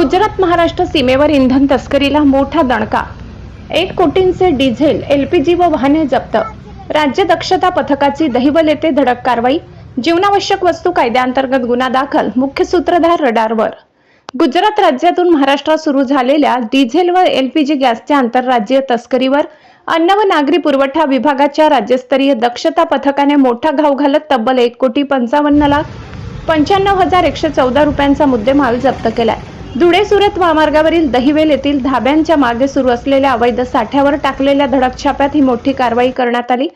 गुजरात महाराष्ट्र सीमेवर इंधन तस्करीला मोठा दणका। 1 कोटींचे डिझेल, एलपीजी व वाहने जप्त। राज्य दक्षता पथकाची दहिवल येथे धडक कारवाई। जीवनावश्यक वस्तू कायद्याअंतर्गत गुन्हा दाखल। मुख्य सूत्रधार रडारवर। गुजरात राज्यातून महाराष्ट्रात सुरू झालेल्या डिझेल व एलपीजी गॅसच्या आंतरराज्यीय तस्करीवर अन्न व नागरी पुरवठा विभागाच्या राज्यस्तरीय दक्षता पथकाने मोठा घाव घालत तब्बल 1,55,95,114 रुपयांचा मुद्देमाल जप्त केलाय। धुळे सुरत महामार्गावरील दहिवेल येथील धाब्यांच्या मागे सुरू असलेल्या अवैध साठ्यावर टाकलेल्या धडक छाप्यात ही मोठी कारवाई करण्यात आली।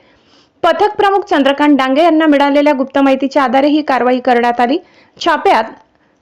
पथक प्रमुख चंद्रकांत डांगे यांना मिळालेल्या गुप्त माहितीच्या आधारे ही कारवाई करण्यात आली। छाप्यात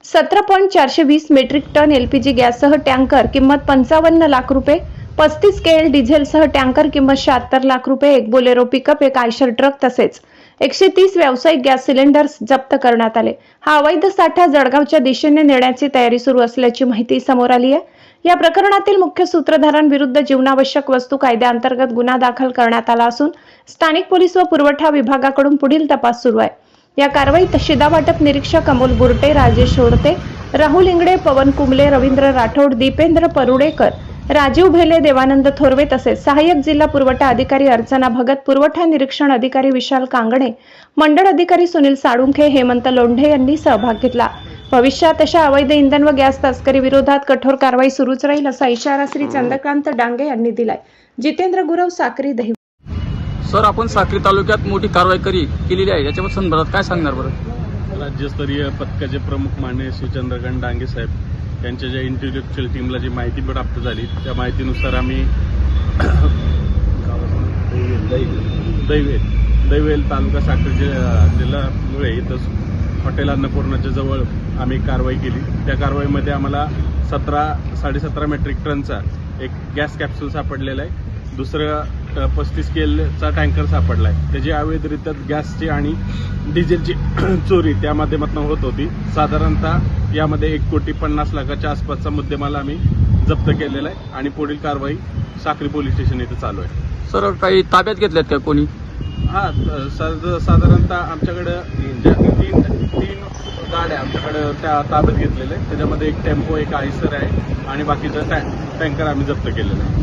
17.420 मेट्रिक टन एलपीजी गॅससह टँकर किंमत 55 लाख रुपये, 35 केएल डिझेलसह टँकर किंमत 76 लाख रुपये, एक बोलेरो पिकअप, एक आयशर ट्रक तसेच 130 व्यावसायिक गॅस सिलेंडर्स जप्त करण्यात आले। हा अवैध साठा जळगावच्या दिशेने नेण्याची तयारी सुरू असल्याची माहिती समोर आली आहे। या प्रकरणातील मुख्य सूत्रधारांविरुद्ध जीवनावश्यक वस्तू कायद्याअंतर्गत गुन्हा दाखल करण्यात आला असून स्थानिक पोलीस व पुरवठा विभागाकडून पुढील तपास सुरू आहे। या कारवाईत शिदा वाटप निरीक्षक अमोल बुरटे, राजेश ओडते, राहुल इंगडे, पवन कुंबले, रवींद्र राठोड, दीपेंद्र परुडेकर, राजीव भेले, देवानंद थोरवे तसेच सहाय्यक जिल्हा पुरवठा अधिकारी अर्चना भगत, पुरवठा निरीक्षण अधिकारी विशाल कांगणे, मंडळ अधिकारी सुनील साळुंखे, हेमंत लोंढे यांनी सहभाग घेतला। भविष्यात अशा अवैध इंधन व गॅस तस्करी विरोधात कठोर कारवाई सुरूच राहील असा इशारा श्री चंद्रकांत डांगे यांनी दिलाय। जितेंद्र गुरव, साक्री, दहिवल। सर, आपण साक्री तालुक्यात मोठी कारवाई केलेली आहे, याच्यावर संदर्भात काय सांगणार बरं? राज्यस्तरीय पथकाचे प्रमुख माननीय श्री चंद्रकांत डांगे साहेब यांच्या ज्या इंटेलेक्च्युअल टीमला जी माहिती प्राप्त झाली त्या माहितीनुसार आम्ही दैवेल तालुका साक्री जिल्हा धुळे इथं हॉटेल अन्नपूर्णाच्या जवळ आम्ही कारवाई केली। त्या कारवाईमध्ये आम्हाला 17.5 मेट्रिक टनचा एक गॅस कॅप्सूल सापडलेला आहे। दुसरं 35 केलचा टँकर सापडला आहे। त्याची अवैधरित्या गॅसची आणि डिझेलची चोरी त्या माध्यमातून होत होती। साधारणतः यामध्ये 1,50,00,000च्या आसपासचा मुद्देमाल आम्ही जप्त केलेला आहे आणि पुढील कारवाई साक्री पोलीस स्टेशन इथे चालू आहे। सर, काही ताब्यात घेतल्यात का कोणी? हां, साधारणतः आमच्याकडे तीन गाड्या आमच्याकडे त्या ताब्यात घेतलेल्या आहेत। त्याच्यामध्ये एक टेम्पो, एक आयसर आहे आणि बाकीचं टँकर आम्ही जप्त केलेलं आहे।